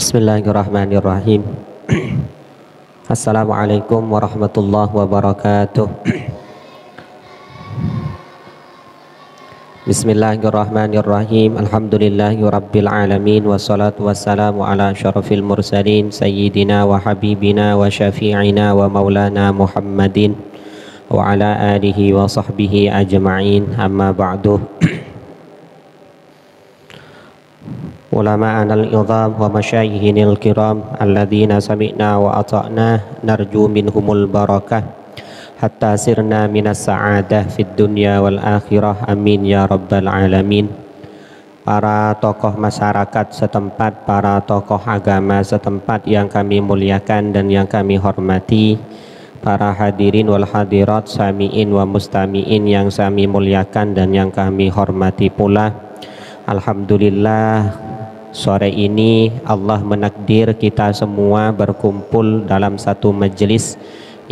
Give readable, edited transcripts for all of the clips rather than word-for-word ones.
Bismillahirrahmanirrahim. Assalamualaikum warahmatullahi wabarakatuh. Bismillahirrahmanirrahim. Alhamdulillahi rabbil alamin. Wassalatu wassalamu ala syarafil mursalin sayyidina wa habibina wa syafi'ina wa maulana Muhammadin wa ala alihi wa sahbihi ajma'in. Amma ba'du. Ulama'ana al-idham wa masyayikhina al-kiram alladhina sami'na wa ata'na narju minhumul barakah hatta sirna minas sa'adah fid dunya wal akhirah, amin ya rabbal alamin. Para tokoh masyarakat setempat, para tokoh agama setempat yang kami muliakan dan yang kami hormati, para hadirin wal hadirat, sami'in wa mustami'in yang kami muliakan dan yang kami hormati pula. Alhamdulillah, sore ini Allah menakdir kita semua berkumpul dalam satu majelis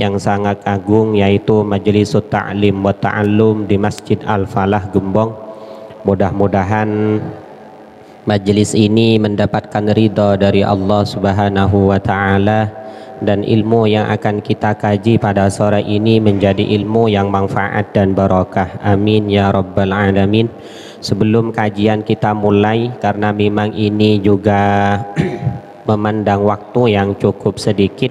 yang sangat agung, yaitu Majelis Ta'lim wa Ta'allum di Masjid Al-Falah Gembong. Mudah-mudahan majelis ini mendapatkan ridha dari Allah Subhanahu wa Ta'ala, dan ilmu yang akan kita kaji pada sore ini menjadi ilmu yang manfaat dan barakah, amin ya rabbal alamin. Sebelum kajian kita mulai, karena memang ini juga memandang waktu yang cukup sedikit,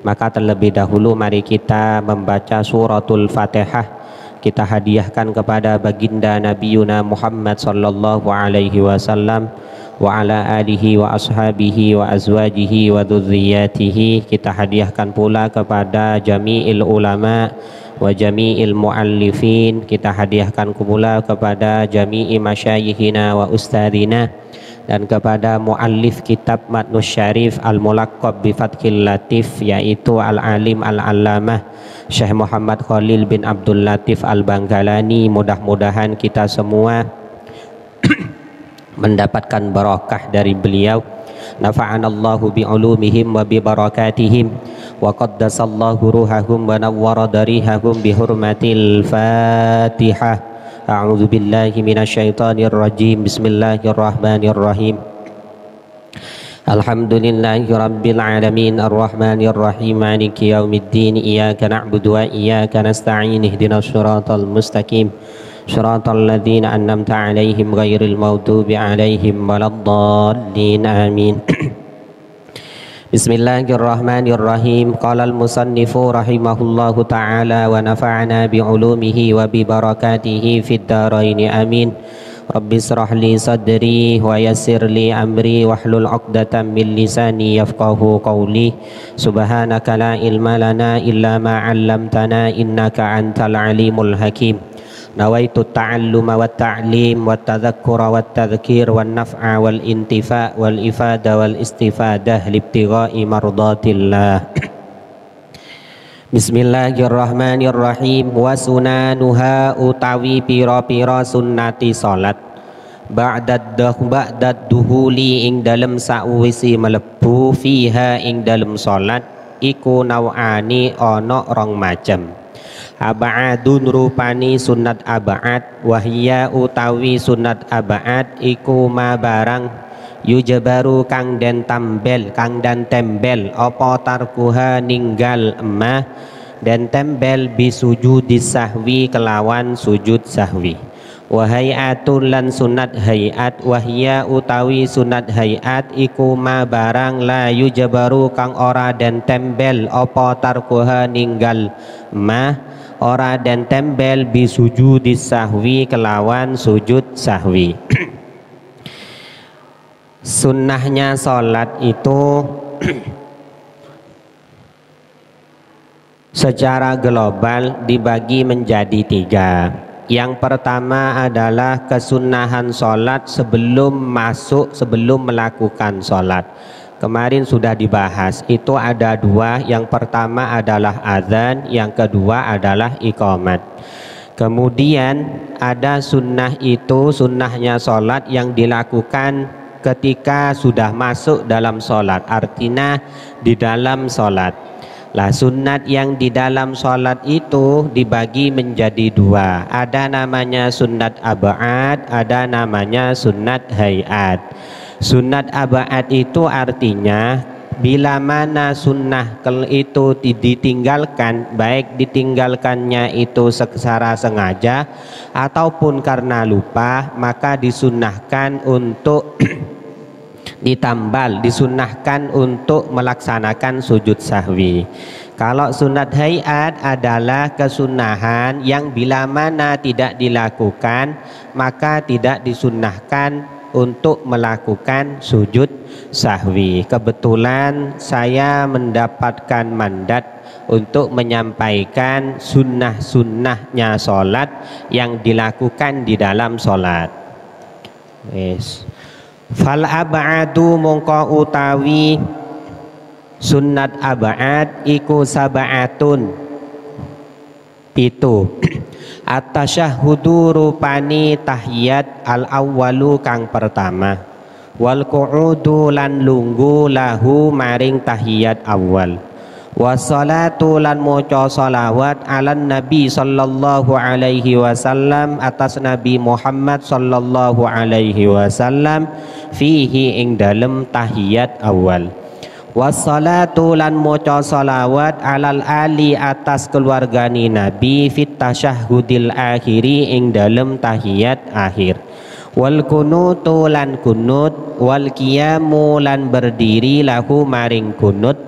maka terlebih dahulu mari kita membaca suratul Fatihah. Kita hadiahkan kepada baginda Nabiyuna Muhammad sallallahu alaihi wasallam wa ala alihi wa ashabihi wa azwajihi wa dzurriyyatihi. Kita hadiahkan pula kepada jami'il ulama wa jami'il muallifin. Kita hadiahkan pula kepada jami'i masyayikhina wa ustadzina, dan kepada muallif kitab Matnus Syarif al-mulaqqab bi Fathil Latif, yaitu al-alim al-allamah Syekh Muhammad Khalil bin Abdul Latif al-Bangkalani. Mudah-mudahan kita semua mendapatkan barakah dari beliau. Nafa'anallahu bi'ulumihim wa bi barakatihim wa qaddasallahu ruhahum wa nawwara darihahum bi hurmatil Fatihah. A'udzu billahi minasyaitonir rajim. Bismillahirrahmanirrahim. Alhamdulillahi rabbil alamin arrahmanir rahim maliki yaumiddin iyyaka na'budu wa iyyaka nasta'in ihdinas siratal mustaqim siratal ladzina an'amta 'alaihim ghairil maghdubi 'alaihim waladdallin, amin. Bismillahirrahmanirrahim. Qala al-musannifu rahimahullahu ta'ala wa nafa'ana bi'ulumihi wa bi barakatihi fid dharain, amin. Rabbi israh li sadri wa yassir li amri wahlul 'uqdatam min lisani yafqahu qawli. Subhanaka la ilma lana illa ma 'allamtana innaka antal alimul hakim. Nawaitu ta'alluma wa ta'lim wa tadhakkura wa tadhkir wa naf'a wal intifa' wal ifada wal istifadah libtigha'i mardatillah. Bismillahirrahmanirrahim. Wa sunanuha utawi pira-pira sunnati salat ba'dad duhuli ing dalem sakwisi melebu fiha ing dalem salat iku naw'ani ana rong macem. Aba'adun rupani sunat aba'ad, wahya utawi sunat aba'ad iku ma barang yujabaru kang den tembel apa tarkuha ninggal emah dan tembel bisujudis sahwi kelawan sujud sahwi. Wahayatun lan sunat hayat, wahya utawi sunat hayat iku ma barang la yujabaru kang ora den tembel apa tarkuha ninggal emah ora dan tembel bisujudis sahwi kelawan sujud sahwi. Sunnahnya sholat itu secara global dibagi menjadi tiga. Yang pertama adalah kesunnahan sholat sebelum melakukan sholat. Kemarin sudah dibahas, itu ada dua. Yang pertama adalah azan, yang kedua adalah iqamat. Kemudian ada sunnah, itu sunnahnya sholat yang dilakukan ketika sudah masuk dalam sholat, artinya di dalam sholat. Lah sunat yang di dalam sholat itu dibagi menjadi dua. Ada namanya sunat ab'ad, ada namanya sunat hayat. Sunat abaat itu artinya bila mana sunnah itu ditinggalkan, baik ditinggalkannya itu secara sengaja ataupun karena lupa, maka disunnahkan untuk ditambal, disunnahkan untuk melaksanakan sujud sahwi. Kalau sunat hayat adalah kesunahan yang bila mana tidak dilakukan maka tidak disunnahkan untuk melakukan sujud sahwi. Kebetulan saya mendapatkan mandat untuk menyampaikan sunnah-sunnahnya sholat yang dilakukan di dalam sholat. Yes. Fal ab'adu mongko utawi sunnat ab'ad iku sab'atun pitu. At-tasyahhudu rupani tahiyat al-awwalu kang pertama, wal qu'udu lan lunggu lahu maring tahiyat awal, wassalatu lan maca shalawat ala nabi sallallahu alaihi wasallam atas Nabi Muhammad sallallahu alaihi wasallam fihi ing dalem tahiyat awal, wassalatu lan maca shalawat alal ali atas keluargani Nabi fit tasyahhudil akhiri ing dalem tahiyat akhir, wal kunutu lan kunut, wal qiyamu lan berdiri lahu maring kunut,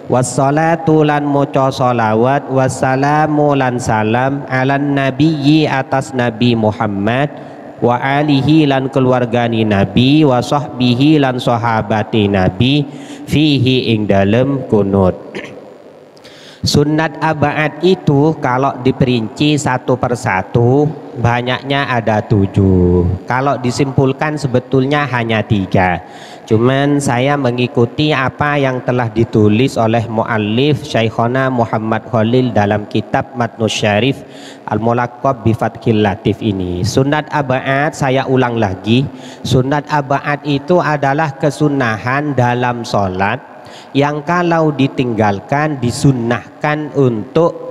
wassalatu lan maca shalawat, wassalamu lan salam alan nabiyyi atas Nabi Muhammad wa alihi lan keluargani Nabi, wa sahbihi lan sahabati Nabi fihi ing dalem kunut. Sunnat ab'ad itu kalau diperinci satu persatu banyaknya ada 7. Kalau disimpulkan sebetulnya hanya 3. Cuman saya mengikuti apa yang telah ditulis oleh muallif Syekhona Muhammad Khalil dalam kitab Matnus Syarif Al-Mulaqqab bi Fathil Latif ini. Sunnat ab'ad, saya ulang lagi, sunnat ab'ad itu adalah kesunahan dalam sholat yang kalau ditinggalkan disunnahkan untuk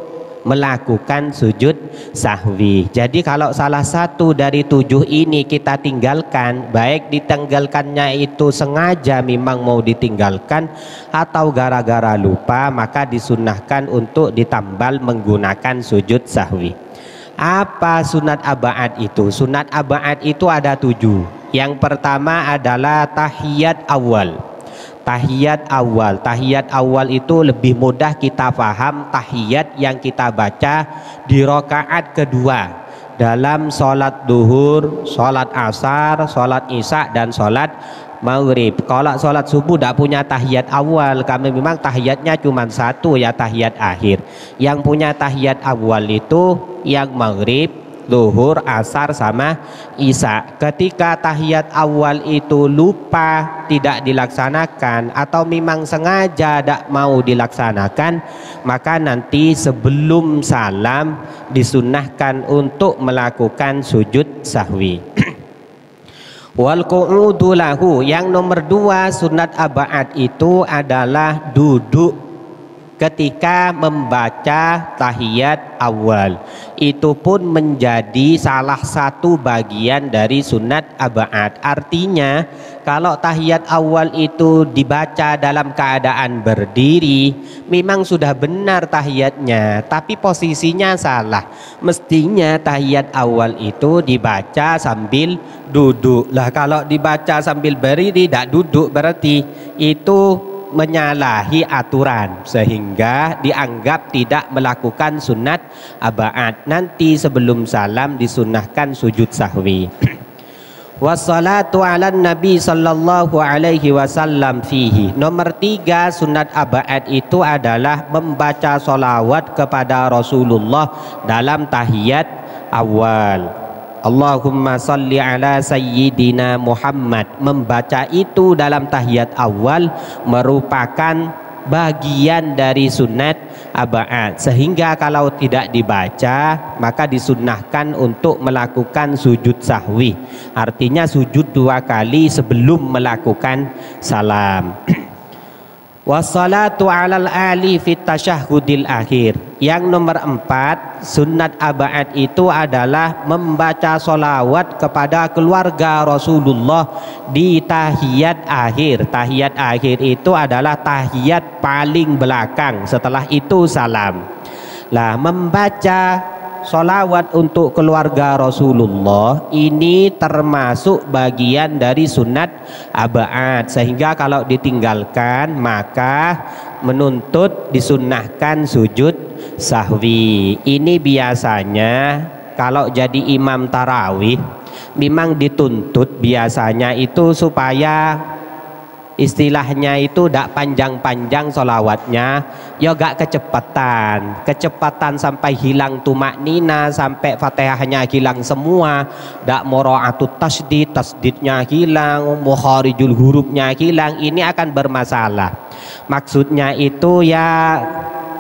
melakukan sujud sahwi. Jadi kalau salah satu dari 7 ini kita tinggalkan, baik ditinggalkannya itu sengaja memang mau ditinggalkan atau gara-gara lupa, maka disunnahkan untuk ditambal menggunakan sujud sahwi. Apa sunat ab'ad itu? Sunat ab'ad itu ada 7. Yang pertama adalah tahiyat awal. Tahiyat awal, tahiyat awal itu lebih mudah kita paham tahiyat yang kita baca di rakaat kedua dalam sholat duhur, sholat asar, sholat isya dan sholat maghrib. Kalau sholat subuh tidak punya tahiyat awal, kami memang tahiyatnya cuma 1 ya, tahiyat akhir. Yang punya tahiyat awal itu yang maghrib, duhur, asar sama isya. Ketika tahiyat awal itu lupa tidak dilaksanakan atau memang sengaja tidak mau dilaksanakan, maka nanti sebelum salam disunnahkan untuk melakukan sujud sahwi. Wal qu'udu lahu, yang nomor 2 sunat ab'ad itu adalah duduk ketika membaca tahiyat awal. Itu pun menjadi salah satu bagian dari sunat ab'ad. Artinya kalau tahiyat awal itu dibaca dalam keadaan berdiri, memang sudah benar tahiyatnya, tapi posisinya salah. Mestinya tahiyat awal itu dibaca sambil duduk. Lah kalau dibaca sambil berdiri tidak duduk, berarti itu menyalahi aturan sehingga dianggap tidak melakukan sunat ab'ad. Nanti sebelum salam disunnahkan sujud sahwi. Wassalatu ala nabi sallallahu alaihi wasallam fihi. Nomor 3 sunat ab'ad itu adalah membaca sholawat kepada Rasulullah dalam tahiyat awal. Allahumma salli ala sayyidina Muhammad. Membaca itu dalam tahiyat awal merupakan bagian dari sunat ab'ad, sehingga kalau tidak dibaca maka disunnahkan untuk melakukan sujud sahwi. Artinya sujud 2 kali sebelum melakukan salam. Wassalatu alal ali fit tasyahhudil akhir. Yang nomor 4, sunnat aba'ad itu adalah membaca solawat kepada keluarga Rasulullah di tahiyat akhir. Tahiyat akhir itu adalah tahiyat paling belakang, setelah itu salam. Lah, membaca solawat untuk keluarga Rasulullah ini termasuk bagian dari sunat aba'ad, sehingga kalau ditinggalkan maka menuntut disunnahkan sujud sahwi. Ini biasanya kalau jadi imam tarawih memang dituntut biasanya itu supaya istilahnya itu tidak panjang-panjang solawatnya, ya gak kecepatan sampai hilang tumak nina, sampai fatihahnya hilang semua, tidak mura'atut tasdidnya hilang, mukharijul hurufnya hilang. Ini akan bermasalah. Maksudnya itu ya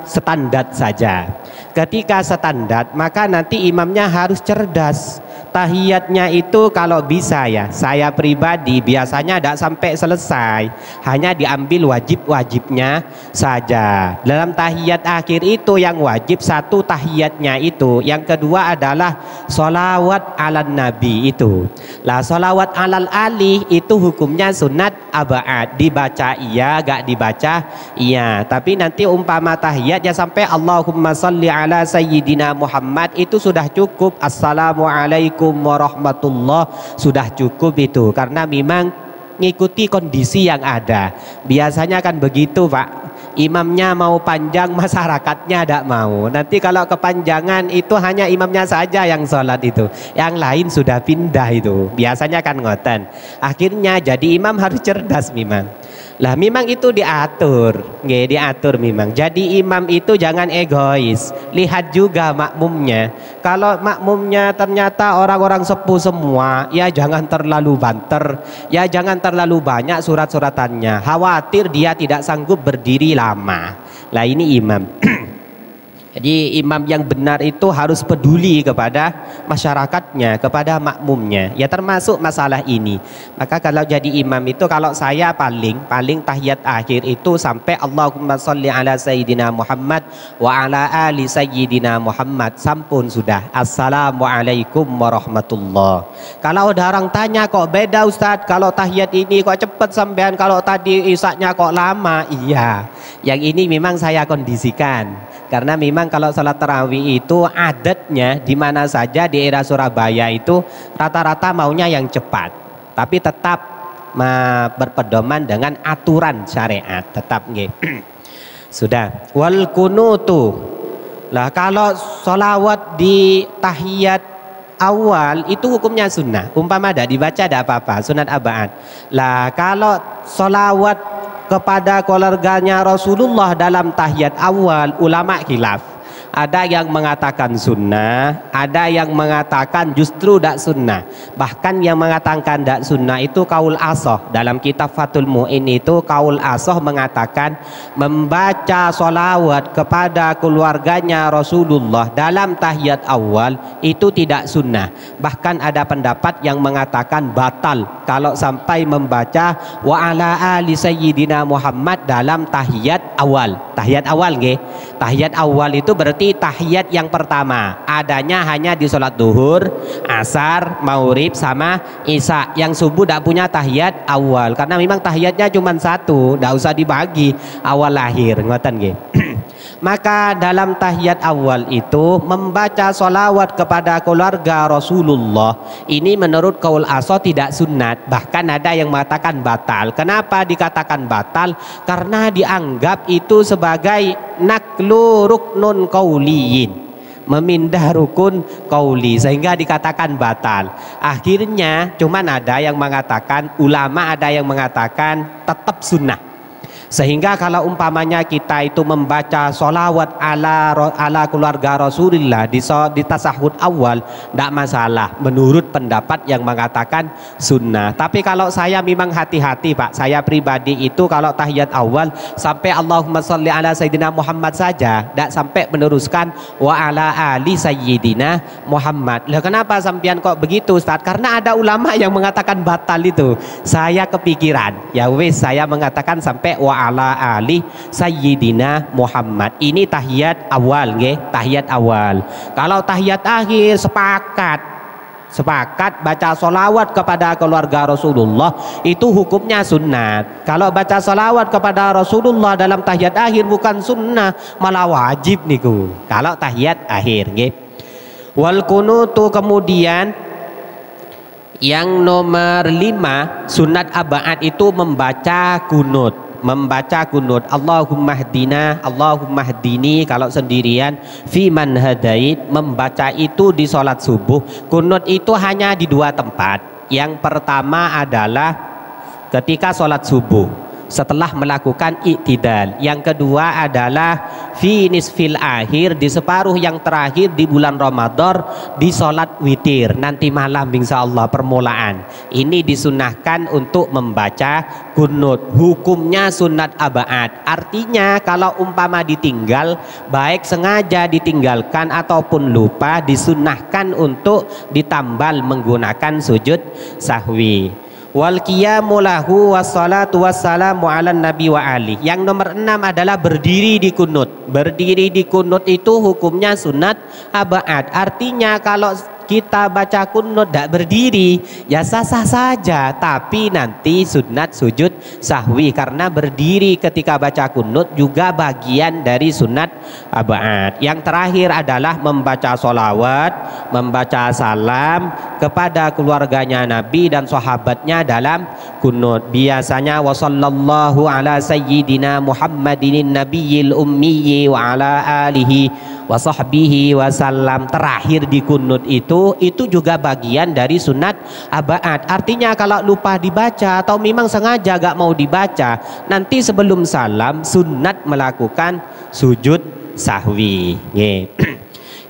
standar saja. Ketika standar maka nanti imamnya harus cerdas. Tahiyatnya itu kalau bisa ya, saya pribadi biasanya tidak sampai selesai, hanya diambil wajib-wajibnya saja. Dalam tahiyat akhir itu yang wajib satu tahiyatnya itu, yang kedua adalah sholawat ala nabi itu. Lah sholawat alal ali itu hukumnya sunat aba'ad, dibaca iya, gak dibaca iya. Tapi nanti umpama tahiyat ya sampai Allahumma sholli ala sayyidina Muhammad itu sudah cukup. Assalamualaikum warahmatullah sudah cukup itu, karena memang ngikuti kondisi yang ada. Biasanya kan begitu Pak, imamnya mau panjang masyarakatnya tidak mau. Nanti kalau kepanjangan itu hanya imamnya saja yang sholat itu, yang lain sudah pindah itu. Biasanya kan ngoten. Akhirnya jadi imam harus cerdas memang. Lah memang itu diatur, nggih, diatur memang. Jadi imam itu jangan egois. Lihat juga makmumnya. Kalau makmumnya ternyata orang-orang sepuh semua, ya jangan terlalu banter, ya jangan terlalu banyak surat-suratannya. Khawatir dia tidak sanggup berdiri lama. Lah ini imam. Jadi imam yang benar itu harus peduli kepada masyarakatnya, kepada makmumnya. Ya termasuk masalah ini. Maka kalau jadi imam itu, kalau saya paling tahiyat akhir itu sampai Allahumma sholli ala sayyidina Muhammad wa ala ali sayyidina Muhammad, sampun sudah. Assalamualaikum warahmatullah. Kalau ada orang tanya kok beda Ustadz, kalau tahiyat ini kok cepet sampean, kalau tadi isaknya kok lama. Iya, yang ini memang saya kondisikan. Karena memang kalau salat tarawih itu adatnya di mana saja di era Surabaya itu rata-rata maunya yang cepat, tapi tetap berpedoman dengan aturan syariat, tetap nggih. Sudah. Wal kunutu. Lah kalau sholawat di tahiyat awal itu hukumnya sunnah. Umpama ada dibaca ada apa-apa, sunat aba'ad. Lah kalau sholawat kepada keluarganya Rasulullah dalam tahiyat awal, ulama khilaf. Ada yang mengatakan sunnah, ada yang mengatakan justru tidak sunnah. Bahkan yang mengatakan tidak sunnah itu kaul asoh. Dalam kitab Fathul Mu'in itu kaul asoh mengatakan membaca sholawat kepada keluarganya Rasulullah dalam tahiyat awal itu tidak sunnah. Bahkan ada pendapat yang mengatakan batal kalau sampai membaca wa ala ali sayyidina Muhammad dalam tahiyat awal. Tahiyat awal nggih. Tahiyat awal itu berarti tahiyat yang pertama, adanya hanya di sholat duhur, asar, maghrib sama isya. Yang subuh tidak punya tahiyat awal karena memang tahiyatnya cuma satu, tidak usah dibagi awal lahir, ngoten nggih. Maka dalam tahiyat awal itu membaca sholawat kepada keluarga Rasulullah ini menurut kaul aso tidak sunat, bahkan ada yang mengatakan batal. Kenapa dikatakan batal? Karena dianggap itu sebagai naklu ruknun qauliyin, memindah rukun qauli, sehingga dikatakan batal. Akhirnya cuman ada yang mengatakan, ulama ada yang mengatakan tetap sunnah. Sehingga kalau umpamanya kita itu membaca sholawat ala keluarga Rasulullah di tasahud awal, tidak masalah menurut pendapat yang mengatakan sunnah. Tapi kalau saya memang hati-hati Pak, saya pribadi itu kalau tahiyat awal sampai Allahumma sholli ala sayyidina Muhammad saja, tidak sampai meneruskan wa ala ali sayyidina Muhammad. Lah kenapa sampean kok begitu Ustaz? Karena ada ulama yang mengatakan batal itu. Saya kepikiran, ya wis saya mengatakan sampai wa ala ali sayyidina Muhammad. Ini tahiyat awal nggih, tahiyat awal. Kalau tahiyat akhir sepakat baca solawat kepada keluarga Rasulullah itu hukumnya sunnat. Kalau baca solawat kepada Rasulullah dalam tahiyat akhir bukan sunnah, malah wajib niku kalau tahiyat akhir nggih. Wal kunutu, kemudian yang nomor 5 sunat abaat itu membaca kunut. Allahumma hdina, Allahumma hdini kalau sendirian, fi man hadait, membaca itu di sholat subuh. Kunut itu hanya di 2 tempat. Yang pertama adalah ketika sholat subuh setelah melakukan iktidal. Yang kedua adalah fi nisfil akhir, di separuh yang terakhir di bulan Ramadan, di sholat witir nanti malam insyaallah permulaan. Ini disunahkan untuk membaca kunut. Hukumnya sunat abaat, artinya kalau umpama ditinggal, baik sengaja ditinggalkan ataupun lupa, disunahkan untuk ditambal menggunakan sujud sahwi. Wal qiyamu lahu wassalatu wassalamu ala nabi wa ali. Yang nomor 6 adalah berdiri di kunut. Berdiri di kunut itu hukumnya sunat abaat, artinya kalau kita baca kunut tidak berdiri ya sah-sah saja, tapi nanti sunat sujud sahwi karena berdiri ketika baca kunut juga bagian dari sunat abaat. Yang terakhir adalah membaca solawat, membaca salam kepada keluarganya Nabi dan sahabatnya dalam kunut. Biasanya wasallallahu ala sayyidina Muhammadin nabiyil ummi wa ala alihi wa sahbihi wasallam. Terakhir di kunut itu juga bagian dari sunat abaat, artinya kalau lupa dibaca atau memang sengaja gak mau dibaca, nanti sebelum salam sunat melakukan sujud sahwi.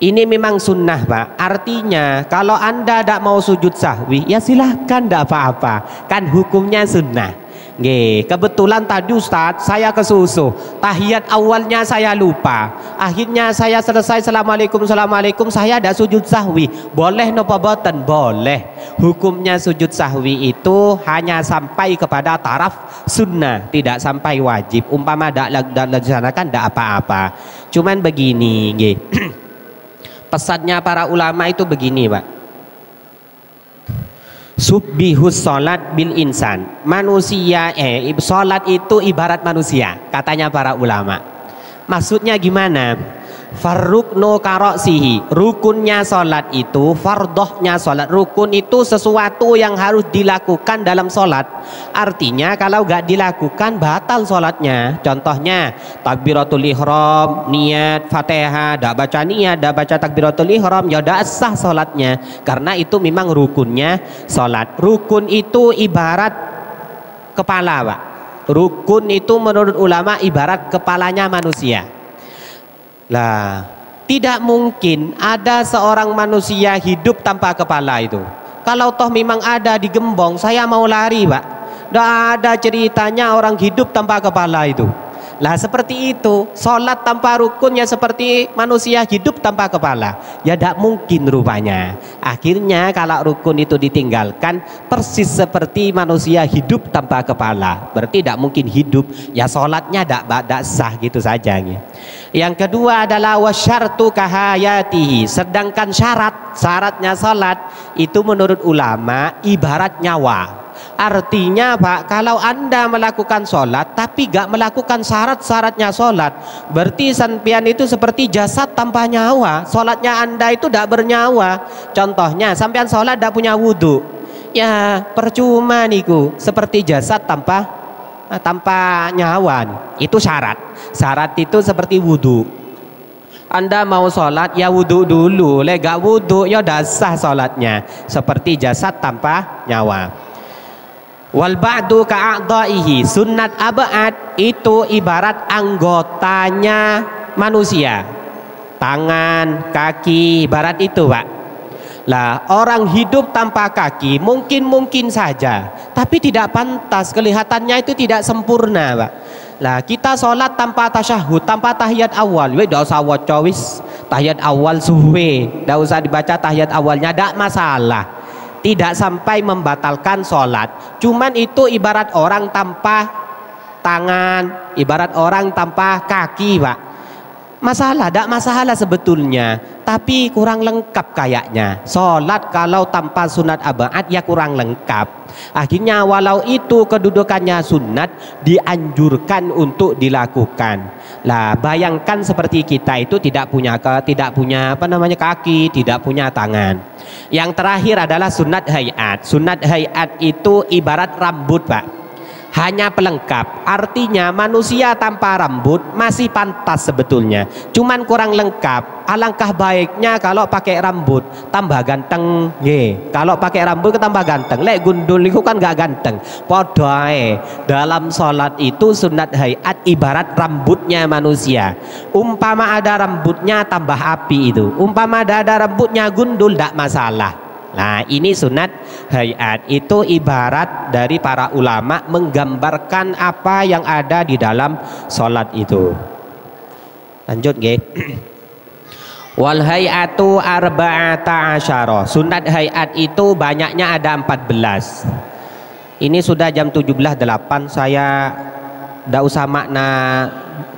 Ini memang sunnah Pak, artinya kalau Anda tidak mau sujud sahwi ya silahkan, tidak apa-apa, kan hukumnya sunnah. Kebetulan tadi Ustadz saya kesusu, tahiyat awalnya saya lupa, akhirnya saya selesai assalamualaikum saya ada sujud sahwi, boleh nopo boten? Boleh. Hukumnya sujud sahwi itu hanya sampai kepada taraf sunnah, tidak sampai wajib. Umpama tidak dilaksanakan tidak apa-apa. Cuman begini pesannya para ulama itu begini Pak, subbihus sholat bil insan, manusia sholat itu ibarat manusia katanya para ulama. Maksudnya gimana? Farruknu karoksihi, rukunnya sholat itu, fardohnya sholat, rukun itu sesuatu yang harus dilakukan dalam sholat, artinya kalau gak dilakukan batal sholatnya. Contohnya takbiratul ihram, niat fatihah, dak baca niat, dak baca takbiratul ihram, ya dak sah sholatnya, karena itu memang rukunnya sholat. Rukun itu ibarat kepala Pak, rukun itu menurut ulama ibarat kepalanya manusia. Lah, tidak mungkin ada seorang manusia hidup tanpa kepala itu. Kalau toh memang ada di gembong, saya mau lari Pak, tidak ada ceritanya orang hidup tanpa kepala itu. Lah seperti itu, sholat tanpa rukun ya seperti manusia hidup tanpa kepala, ya tidak mungkin rupanya. Akhirnya kalau rukun itu ditinggalkan, persis seperti manusia hidup tanpa kepala, berarti tidak mungkin hidup, ya sholatnya tidak sah gitu saja. Yang kedua adalah wasyartu kahayatihi, sedangkan syaratnya sholat itu menurut ulama ibarat nyawa. Artinya Pak, kalau Anda melakukan sholat tapi gak melakukan syarat-syaratnya sholat, berarti sampean itu seperti jasad tanpa nyawa. Sholatnya Anda itu tidak bernyawa. Contohnya sampean sholat tidak punya wudhu, ya percuma niku, seperti jasad tanpa nyawa. Itu syarat itu seperti wudhu. Anda mau sholat ya wudhu dulu, gak wudhu ya udah sah sholatnya, seperti jasad tanpa nyawa. Wal ba'du ka'a'dha'ihi, sunnat abaat itu ibarat anggotanya manusia, tangan, kaki, ibarat itu Pak. Lah orang hidup tanpa kaki mungkin saja, tapi tidak pantas, kelihatannya itu tidak sempurna Pak. Lah kita sholat tanpa tasyahud, tanpa tahiyat awal, tidak usah waca wis tahiyat awal suwe, tidak usah dibaca tahiyat awalnya, tidak masalah, tidak sampai membatalkan sholat. Cuman itu ibarat orang tanpa tangan, ibarat orang tanpa kaki, Pak. Masalah, tidak masalah sebetulnya, tapi kurang lengkap kayaknya. Sholat kalau tanpa sunat abaat ya kurang lengkap. Akhirnya walau itu kedudukannya sunat, dianjurkan untuk dilakukan. Lah bayangkan seperti kita itu tidak punya kaki, tidak punya tangan. Yang terakhir adalah sunat hayat. Sunat hayat itu ibarat rambut, Pak. Hanya pelengkap, artinya manusia tanpa rambut masih pantas sebetulnya, cuman kurang lengkap. Alangkah baiknya kalau pakai rambut tambah ganteng, kalau pakai rambut tambah ganteng. Lek gundul itu kan gak ganteng. Podoe dalam sholat itu sunat hayat ibarat rambutnya manusia. Umpama ada rambutnya tambah api itu, umpama ada rambutnya gundul tidak masalah. Nah ini sunat hayat, itu ibarat dari para ulama menggambarkan apa yang ada di dalam sholat itu. Lanjut nggih. Wal hayatu arba'ata asyara. Sunat hayat itu banyaknya ada 14. Ini sudah jam 17.08, saya tidak usah makna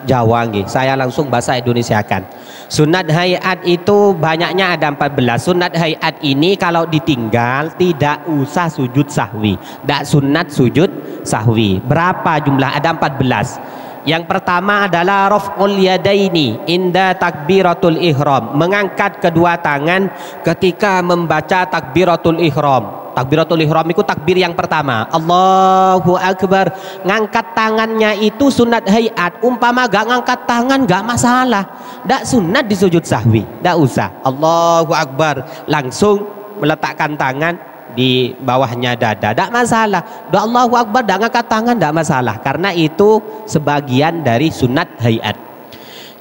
Jawa nggih, saya langsung bahasa Indonesia kan. Sunat hayat itu banyaknya ada 14. Sunat hayat ini kalau ditinggal tidak usah sujud sahwi, tidak sunat sujud sahwi. Berapa jumlah? Ada 14. Yang pertama adalah raf'ul yadaini inda takbiratul ihram, mengangkat kedua tangan ketika membaca takbiratul ihram. Takbiratul ihram itu takbir yang pertama, Allahu Akbar. Ngangkat tangannya itu sunat hayat. Umpama gak ngangkat tangan gak masalah, gak sunat di sujud sahwi, gak usah Allahu Akbar langsung meletakkan tangan di bawahnya dada, gak masalah. Doa Allahu Akbar gak ngangkat tangan gak masalah, karena itu sebagian dari sunat hayat.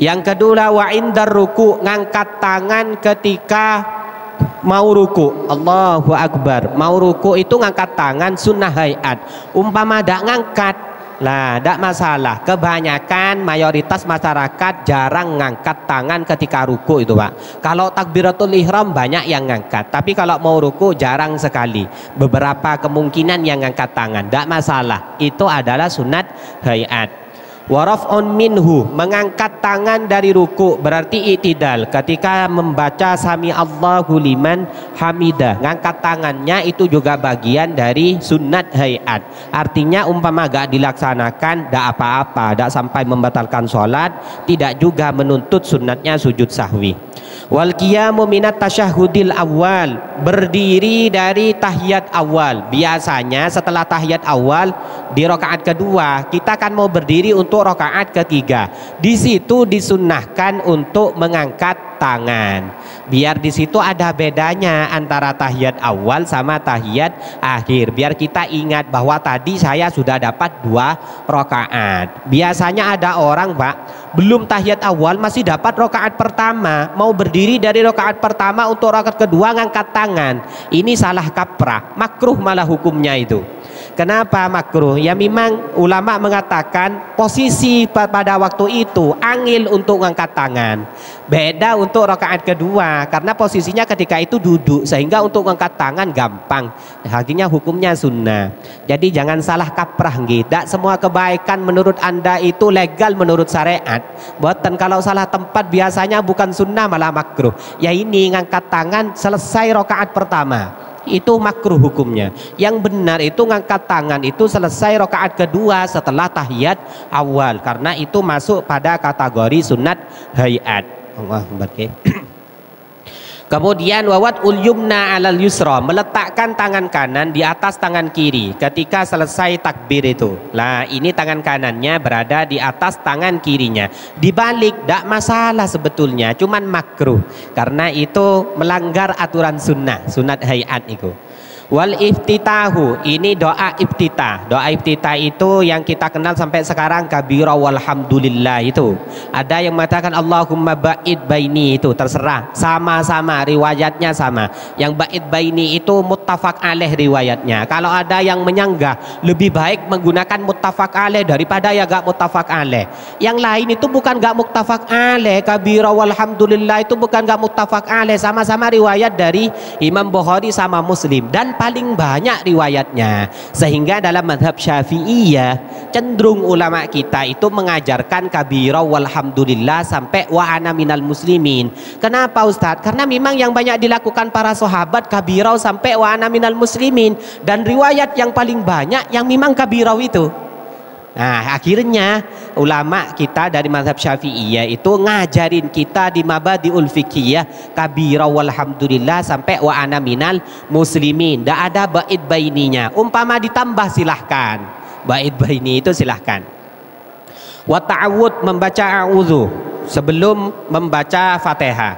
Yang kedua wa indar ruku, ngangkat tangan ketika mau ruku, Allahu Akbar. Mau ruku itu ngangkat tangan sunnah hayat. Umpama dak ngangkat, lah dak masalah. Kebanyakan mayoritas masyarakat jarang ngangkat tangan ketika ruku itu, Pak. Kalau takbiratul ihram banyak yang ngangkat, tapi kalau mau ruku jarang sekali. Beberapa kemungkinan yang ngangkat tangan, dak masalah. Itu adalah sunat hayat. Waraf'un minhu, mengangkat tangan dari ruku berarti i'tidal. Ketika membaca sami Allahu liman hamidah, ngangkat tangannya itu juga bagian dari sunat hayat. Artinya umpama gak dilaksanakan gak apa-apa, gak sampai membatalkan sholat, tidak juga menuntut sunatnya sujud sahwi. Wal qiyamu minat tasyahudil awal, berdiri dari tahiyat awal. Biasanya setelah tahiyat awal di rakaat kedua kita kan mau berdiri untuk rakaat ketiga. Di situ disunnahkan untuk mengangkat tangan. Biar di situ ada bedanya antara tahiyat awal sama tahiyat akhir. Biar kita ingat bahwa tadi saya sudah dapat 2 rakaat. Biasanya ada orang, Pak, belum tahiyat awal masih dapat rakaat pertama, mau berdiri dari rakaat pertama untuk rakaat kedua ngangkat tangan. Ini salah kaprah, makruh malah hukumnya itu. Kenapa makruh? Ya memang ulama mengatakan posisi pada waktu itu angil untuk ngangkat tangan. Beda untuk rakaat kedua, karena posisinya ketika itu duduk, sehingga untuk ngangkat tangan gampang. Akhirnya hukumnya sunnah. Jadi jangan salah kaprah gitu. Tidak semua kebaikan menurut Anda itu legal menurut syariat. Buatan kalau salah tempat biasanya bukan sunnah malah makruh. Ya ini ngangkat tangan selesai rakaat pertama, itu makruh hukumnya. Yang benar itu ngangkat tangan itu selesai rakaat kedua setelah tahiyat awal, karena itu masuk pada kategori sunat hayat. Allah berkah. Kemudian wawat ul yumna alal yusra, meletakkan tangan kanan di atas tangan kiri ketika selesai takbir itu. Lah ini tangan kanannya berada di atas tangan kirinya. Dibalik tidak masalah sebetulnya, cuman makruh karena itu melanggar aturan sunnah, sunat hayat itu. Wal iftitahu, ini doa iftitah. Doa iftitah itu yang kita kenal sampai sekarang, kabira walhamdulillah itu. Ada yang mengatakan Allahumma ba'id baini, itu terserah, sama-sama riwayatnya sama. Yang ba'id baini itu muttafaq alaih riwayatnya. Kalau ada yang menyanggah lebih baik menggunakan muttafaq alaih daripada ya gak muttafaq alaih. Yang lain itu bukan gak muttafaq alaih, kabira walhamdulillah itu bukan gak muttafaq alaih, sama-sama riwayat dari Imam Bukhari sama Muslim. Dan paling banyak riwayatnya. Sehingga dalam mazhab Syafi'iyah cenderung ulama kita itu mengajarkan kabira walhamdulillah sampai wa ana minal muslimin. Kenapa Ustadz? Karena memang yang banyak dilakukan para sahabat kabira sampai wa ana minal muslimin, dan riwayat yang paling banyak yang memang kabira itu. Nah, akhirnya ulama kita dari mazhab Syafi'iyah itu ngajarin kita di mabadiul fiqhiyah kabira walhamdulillah sampai wa ana minal muslimin. Tidak ada bait baininya. Umpama ditambah silahkan. Bait baini itu silahkan. Wa ta'awud membaca a'udzu sebelum membaca Fatihah.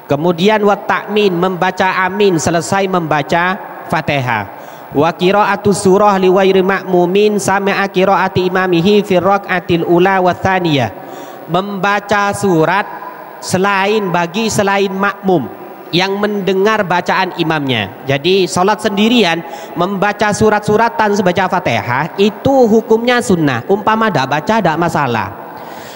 Kemudian wa ta'min membaca amin selesai membaca Fatihah. Wa qira'atu surah li wairi ma'mumin sami'a qira'ati imamihi fi raq'atil ula wa tsaniyah. Membaca surat selain makmum yang mendengar bacaan imamnya. Jadi sholat sendirian membaca surat-suratan sebaca Fatihah itu hukumnya sunnah. Umpama tidak baca tidak masalah.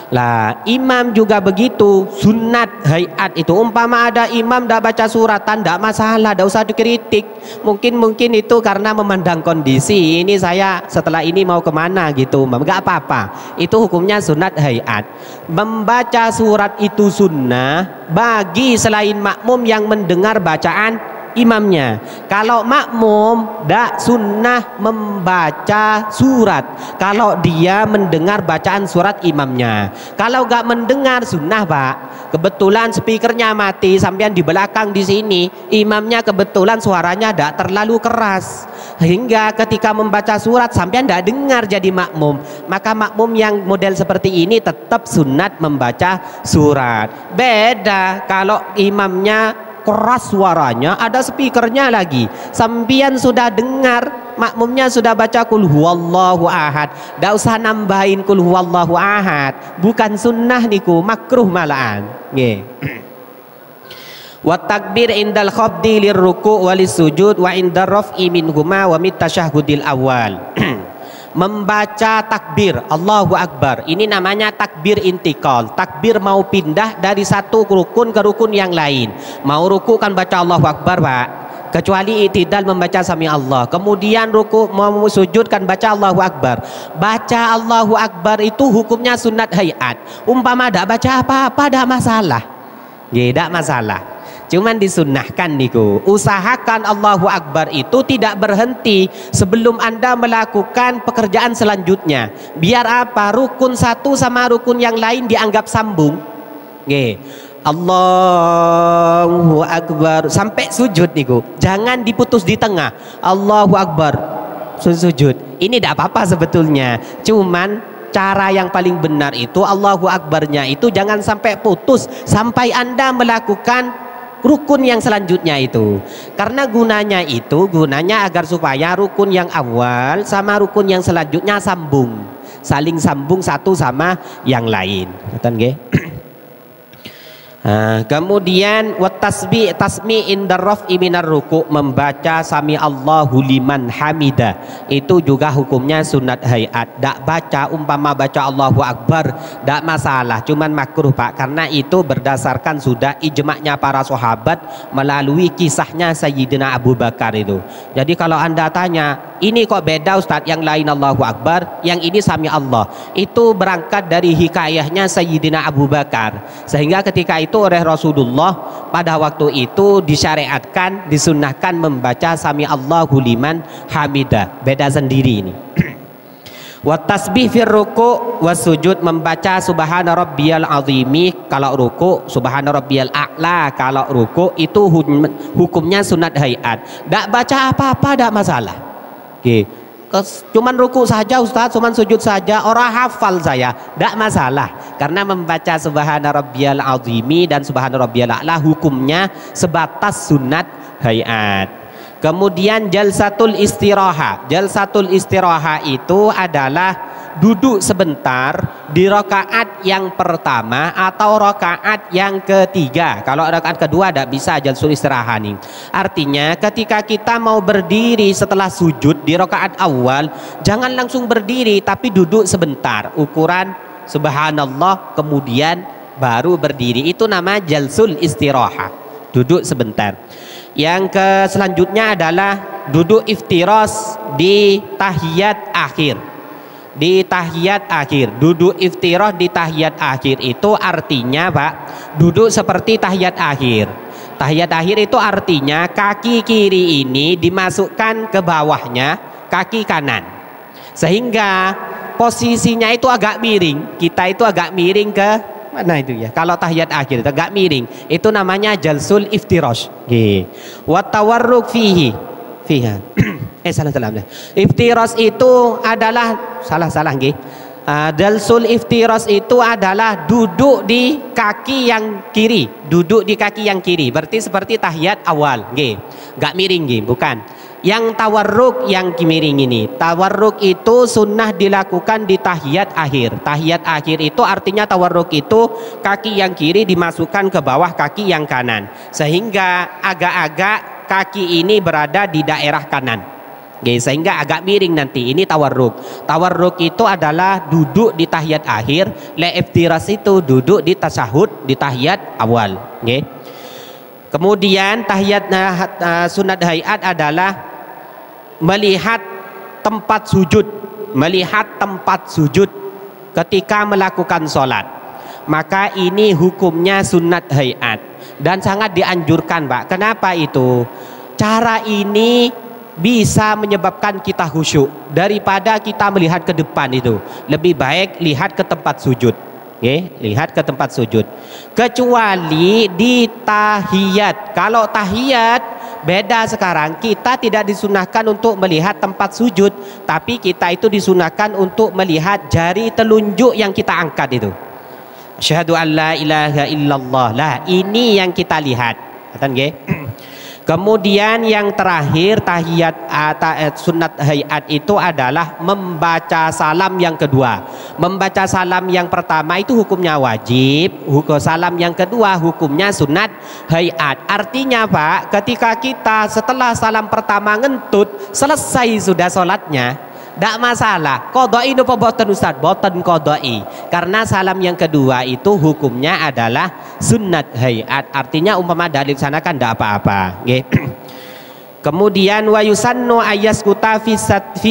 Lah imam juga begitu, sunat hayat itu. Umpama ada imam tidak baca suratan tidak masalah, tidak usah dikritik. Mungkin itu karena memandang kondisi, ini saya setelah ini mau kemana gitu, nggak apa-apa. Itu hukumnya sunat hayat. Membaca surat itu sunnah bagi selain makmum yang mendengar bacaan imamnya. Kalau makmum tidak sunnah membaca surat kalau dia mendengar bacaan surat imamnya. Kalau nggak mendengar sunnah Pak, kebetulan speakernya mati sampean di belakang di sini, imamnya kebetulan suaranya tidak terlalu keras hingga ketika membaca surat sampean tidak dengar jadi makmum, maka makmum yang model seperti ini tetap sunat membaca surat. Beda kalau imamnya keras suaranya, ada speakernya lagi, sampean sudah dengar makmumnya sudah baca kul huwallahu ahad, tidak usah nambahin kul huwallahu ahad, bukan sunnah niku, makruh malahan. Nggih. Wa takbir indal khafdi lirruku' walis sujud wa indar raf'i minhuma wa mit tasyahhudil awal. Membaca takbir Allahu Akbar, ini namanya takbir intikal. Takbir mau pindah dari satu rukun ke rukun yang lain. Mau ruku kan baca Allahu Akbar Pak, kecuali i'tidal membaca sami Allah. Kemudian ruku mau sujud kan baca Allahu Akbar. Baca Allahu Akbar itu hukumnya sunat hayat. Umpama tidak baca apa-apa tidak masalah, tidak masalah. Cuman disunnahkan niku, usahakan Allahu Akbar itu tidak berhenti sebelum Anda melakukan pekerjaan selanjutnya. Biar apa? Rukun satu sama rukun yang lain dianggap sambung. Nggih. Allahu Akbar sampai sujud niku, jangan diputus di tengah. Allahu Akbar sujud. Ini tidak apa-apa sebetulnya. Cuman cara yang paling benar itu Allahu Akbarnya itu jangan sampai putus sampai Anda melakukan rukun yang selanjutnya itu. Karena gunanya agar supaya rukun yang awal sama rukun yang selanjutnya sambung, saling sambung satu sama yang lain. Ngoten nggih. Kemudian watasbih tasmi indar raf'i minar ruku', membaca sami Allahu liman hamida itu juga hukumnya sunat hayat. Dak baca umpama baca Allahu Akbar dak masalah, cuman makruh Pak, karena itu berdasarkan sudah ijma'nya para sahabat melalui kisahnya Sayyidina Abu Bakar itu. Jadi kalau Anda tanya ini kok beda Ustadz, yang lain Allahu Akbar yang ini sami Allah, itu berangkat dari hikayahnya Sayyidina Abu Bakar, sehingga ketika itu oleh Rasulullah pada waktu itu disyariatkan, disunnahkan membaca sami Allahu liman hamidah. Beda sendiri ini. Wa tasbih fir ruku' was sujud, membaca subhana rabbiyal azimi kalau ruku', subhana rabbiyal a'la kalau ruku', itu hukumnya sunat hayat. Dak baca apa-apa dak masalah. Oke. Cuman ruku saja Ustaz, cuman sujud saja, orang hafal saya, tidak masalah, karena membaca subhana rabbiyal azimi dan subhana rabbiyal a'la hukumnya sebatas sunat hayat. Kemudian jalsatul istiraha. Jalsatul istiraha itu adalah duduk sebentar di rakaat yang pertama atau rakaat yang ketiga. Kalau rakaat kedua tidak bisa jalsul istirahat nih. Artinya ketika kita mau berdiri setelah sujud di rakaat awal, jangan langsung berdiri tapi duduk sebentar, ukuran subhanallah kemudian baru berdiri. Itu nama jalsul istirahat, duduk sebentar. Yang selanjutnya adalah duduk iftiras di tahiyat akhir. Di tahiyat akhir, duduk iftiras di tahiyat akhir itu artinya Pak, duduk seperti tahiyat akhir. Tahiyat akhir itu artinya kaki kiri ini dimasukkan ke bawahnya kaki kanan, sehingga posisinya itu agak miring. Kita itu agak miring ke mana itu ya? Kalau tahiyat akhir itu agak miring, itu namanya jalsul iftirash. Wa tawarruk fihi fiha. Salah. Iftiras itu adalah salah nggih. Jalsul iftiras itu adalah duduk di kaki yang kiri, duduk di kaki yang kiri. Berarti seperti tahiyat awal, nggih. Enggak miring nggih, bukan. Yang tawarruk yang miring ini. Tawarruk itu sunnah dilakukan di tahiyat akhir. Tahiyat akhir itu artinya tawarruk itu kaki yang kiri dimasukkan ke bawah kaki yang kanan, sehingga agak-agak kaki ini berada di daerah kanan. Sehingga agak miring nanti. Ini tawarruk. Tawarruk itu adalah duduk di tahiyat akhir. Iftiras itu duduk di tasyahud di tahiyat awal. Kemudian tahiyat sunat hayat adalah melihat tempat sujud. Melihat tempat sujud ketika melakukan sholat. Maka ini hukumnya sunat hayat dan sangat dianjurkan Pak. Kenapa itu? Cara ini bisa menyebabkan kita khusyuk daripada kita melihat ke depan. Itu lebih baik lihat ke tempat sujud. Lihat ke tempat sujud, kecuali di tahiyat. Kalau tahiyat beda sekarang, kita tidak disunahkan untuk melihat tempat sujud, tapi kita itu disunahkan untuk melihat jari telunjuk yang kita angkat itu. Asyhadu an la ilaha illallah. Lah, ini yang kita lihat. Kemudian yang terakhir tahiyat sunat hayat itu adalah membaca salam yang kedua. Membaca salam yang pertama itu hukumnya wajib, hukum salam yang kedua hukumnya sunat hayat. Artinya Pak, ketika kita setelah salam pertama ngentut, selesai sudah sholatnya, tidak masalah. Qodoi itu boten Ustaz? Boten qodoi. Karena salam yang kedua itu hukumnya adalah sunat hayat. Artinya umpama dalil sana kan tidak apa-apa. Kemudian wa yusannu ayyaskuta fi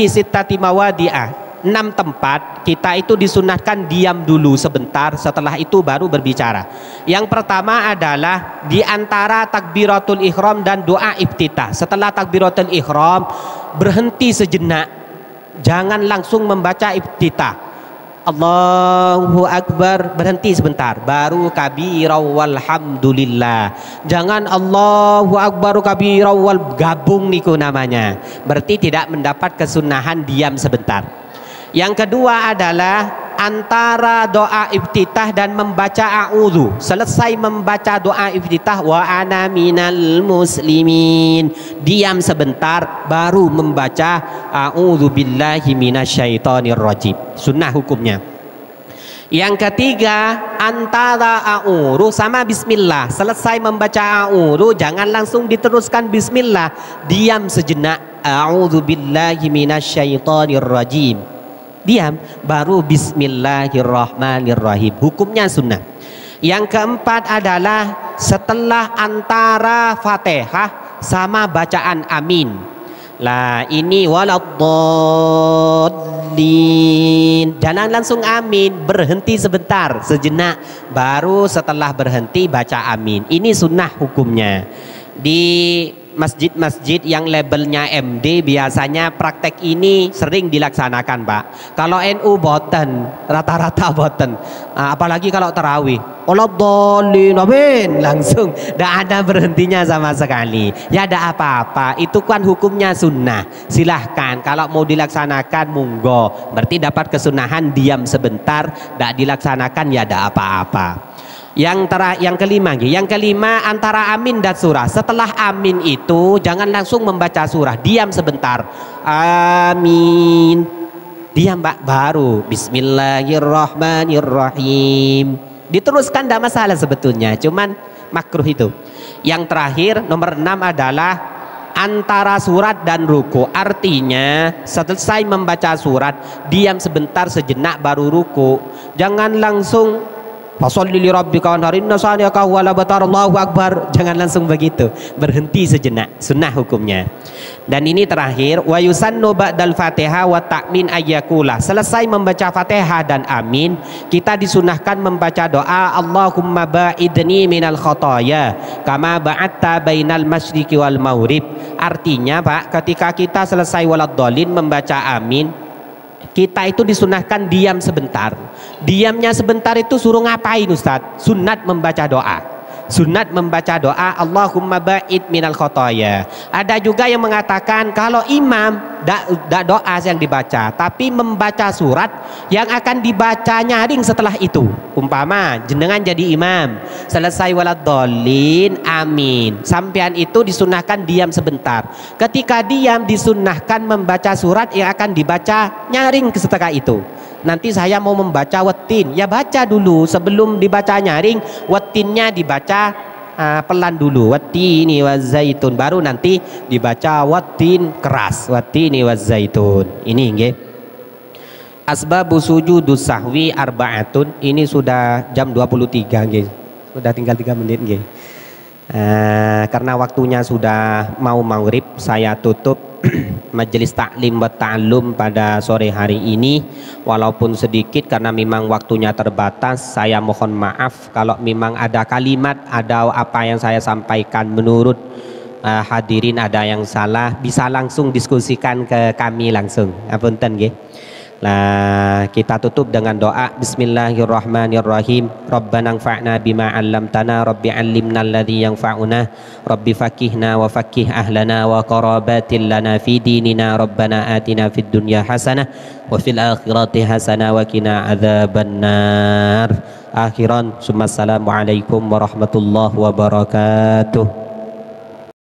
sittati mawadi'ah. 6 tempat kita itu disunahkan diam dulu sebentar, setelah itu baru berbicara. Yang pertama adalah di antara takbiratul ihram dan doa iftitah. Setelah takbiratul ihram berhenti sejenak. Jangan langsung membaca iftitah. Allahu Akbar, berhenti sebentar, baru kabira walhamdulillah. Jangan Allahu Akbar kabira wal gabung niku namanya. Berarti tidak mendapat kesunahan diam sebentar. Yang kedua adalah antara doa iftitah dan membaca a'udzu. Selesai membaca doa iftitah wa ana minal muslimin, diam sebentar baru membaca a'udzu billahi minasyaitonir rajim. Sunnah hukumnya. Yang ketiga antara a'udzu sama bismillah. Selesai membaca a'udzu jangan langsung diteruskan bismillah, diam sejenak, a'udzu billahi minasyaitonir rajim, diam baru bismillahirrahmanirrahim. Hukumnya sunnah. Yang keempat adalah setelah antara Fatihah sama bacaan amin. Lah ini waladdallin, jangan langsung amin, berhenti sebentar sejenak, baru setelah berhenti baca amin. Ini sunnah hukumnya. Di masjid-masjid yang labelnya MD biasanya praktek ini sering dilaksanakan Pak. Kalau NU boten, rata-rata boten. Apalagi kalau tarawih, waladdallin amin, langsung tidak ada berhentinya sama sekali. Ya ada apa-apa, itu kan hukumnya sunnah. Silahkan kalau mau dilaksanakan monggo. Berarti dapat kesunahan diam sebentar, tidak dilaksanakan ya ada apa-apa. Yang kelima antara amin dan surah. Setelah amin itu jangan langsung membaca surah, diam sebentar, amin, diam Pak, baru bismillahirrahmanirrahim. Diteruskan tidak masalah sebetulnya, cuman makruh itu. Yang terakhir nomor 6 adalah antara surat dan ruku. Artinya selesai membaca surat diam sebentar sejenak baru ruku. Jangan langsung Fasholli li rabbika wanhar inna shaniyaka huwal abtar. Allahu akbar. Jangan langsung begitu, berhenti sejenak, sunnah hukumnya. Dan ini terakhir, wa yusannu ba'dal Fatihah wa ta'min ayyakula. Selesai membaca Fatihah dan amin, kita disunahkan membaca doa Allahumma ba'idni minal khotoya kama ba'atta bainal masyriqi wal maghrib. Artinya Pak, ketika kita selesai waladdallin membaca amin, kita itu disunahkan diam sebentar. Diamnya sebentar itu suruh ngapain Ustadz? Sunat membaca doa. Sunat membaca doa Allahumma ba'id minal khotoya. Ada juga yang mengatakan kalau imam tidak doa yang dibaca, tapi membaca surat yang akan dibaca nyaring setelah itu. Umpama jenengan jadi imam, selesai waladdallin amin, sampean itu disunahkan diam sebentar. Ketika diam disunahkan membaca surat yang akan dibaca nyaring setelah itu. Nanti saya mau membaca watin, ya baca dulu sebelum dibaca nyaring, watinnya dibaca pelan dulu, watini wazaitun, baru nanti dibaca watin keras, watini wazaitun. Ini nggih. Asbabu sujudus sahwi arba'atun. Ini sudah jam 23 nggih. Sudah tinggal 3 menit nggih. Karena waktunya sudah mau maghrib, saya tutup majelis taklim wa ta'allum pada sore hari ini. Walaupun sedikit karena memang waktunya terbatas, saya mohon maaf kalau memang ada kalimat, ada apa yang saya sampaikan menurut hadirin ada yang salah, bisa langsung diskusikan ke kami langsung. Apunten nggih. Nah, kita tutup dengan doa Bismillahirrahmanirrahim. Rabbana anfa'na bima 'allamtana, Rabbi 'allimna alladhi yanfa'una, Rabbi fakihna wa fakih ahlana wa qarabatil lana fi dinina, Rabbana atina fid dunya hasanah wa fil akhirati hasanah wa qina adzabannar. Akhiran, assalamualaikum warahmatullahi wabarakatuh.